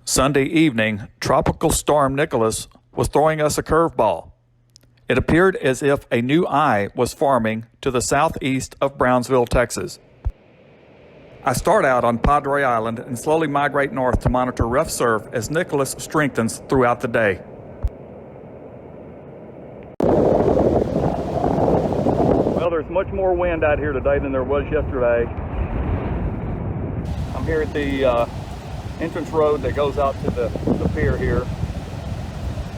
Sunday evening, Tropical Storm Nicholas was throwing us a curveball. It appeared as if a new eye was forming to the southeast of Brownsville, Texas. I start out on Padre Island and slowly migrate north to monitor rough surf as Nicholas strengthens throughout the day. Well, there's much more wind out here today than there was yesterday. I'm here at the entrance road that goes out to the pier here.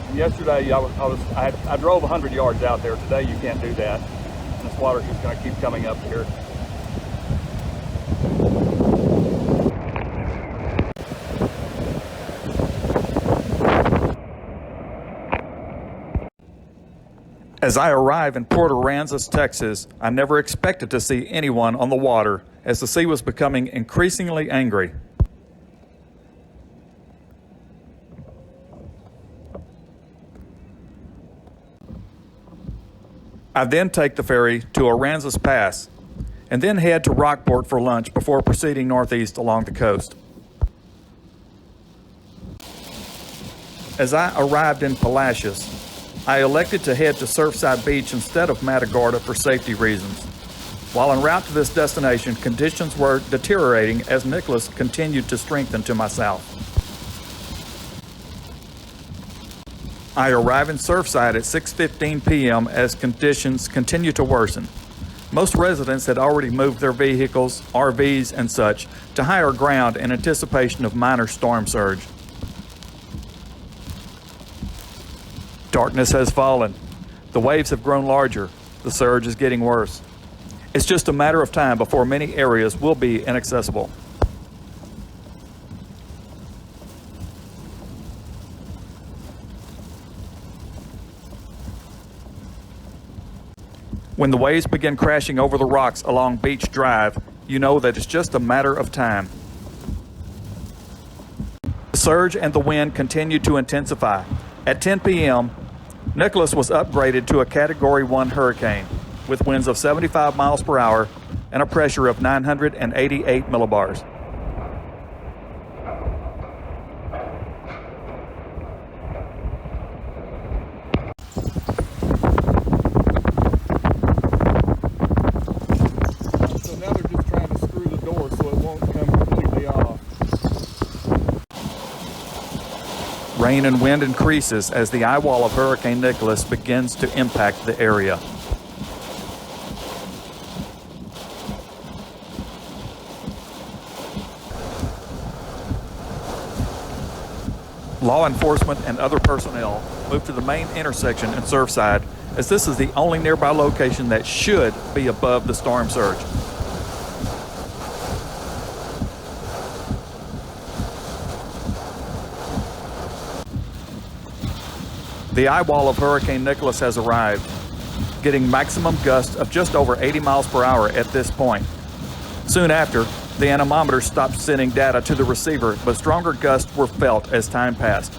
And yesterday I drove 100 yards out there. Today you can't do that. And this water's just going to keep coming up here. As I arrive in Port Aransas, Texas, I never expected to see anyone on the water as the sea was becoming increasingly angry. I then take the ferry to Aransas Pass and then head to Rockport for lunch before proceeding northeast along the coast. As I arrived in Palacios, I elected to head to Surfside Beach instead of Matagorda for safety reasons. While en route to this destination, conditions were deteriorating as Nicholas continued to strengthen to my south. I arrive in Surfside at 6:15 p.m. as conditions continue to worsen. Most residents had already moved their vehicles, RVs, and such to higher ground in anticipation of minor storm surge. Darkness has fallen. The waves have grown larger. The surge is getting worse. It's just a matter of time before many areas will be inaccessible. When the waves begin crashing over the rocks along Beach Drive, you know that it's just a matter of time. The surge and the wind continue to intensify. At 10 p.m., Nicholas was upgraded to a Category 1 hurricane with winds of 75 miles per hour and a pressure of 988 millibars. So now they're just trying to screw the door so it won't come completely off. Rain and wind increases as the eye wall of Hurricane Nicholas begins to impact the area. Law enforcement and other personnel move to the main intersection in Surfside as this is the only nearby location that should be above the storm surge. The eye wall of Hurricane Nicholas has arrived, getting maximum gusts of just over 80 miles per hour at this point. Soon after, the anemometer stopped sending data to the receiver, but stronger gusts were felt as time passed.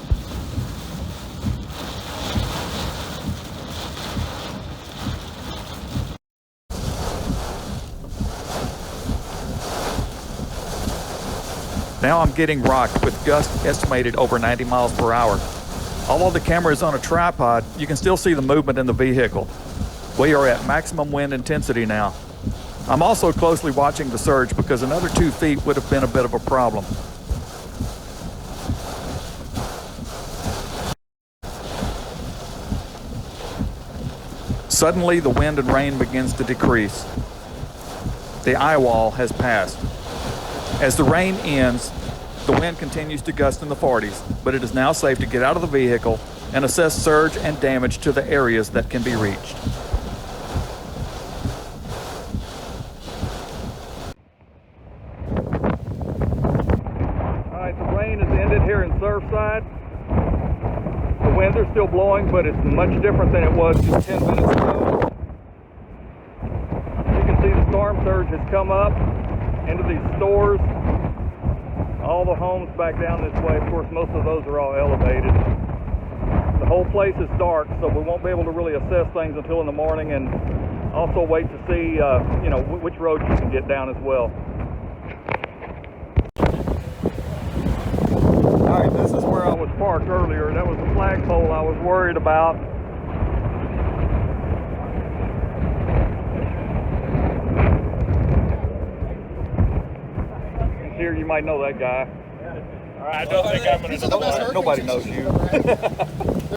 Now I'm getting rocked with gusts estimated over 90 miles per hour. Although the camera is on a tripod, you can still see the movement in the vehicle. We are at maximum wind intensity now. I'm also closely watching the surge because another 2 feet would have been a bit of a problem. Suddenly, the wind and rain begins to decrease. The eye wall has passed. As the rain ends, the wind continues to gust in the 40s, but it is now safe to get out of the vehicle and assess surge and damage to the areas that can be reached. All right, the rain has ended here in Surfside. The winds are still blowing, but it's much different than it was just 10 minutes ago. You can see the storm surge has come up into these stores. All the homes back down this way, of course, most of those are all elevated. The whole place is dark, so we won't be able to really assess things until in the morning, and also wait to see, which roads you can get down as well. All right, marked earlier. That was the flagpole I was worried about. Here, you might know that guy. I don't think I'm going to. Nobody knows you.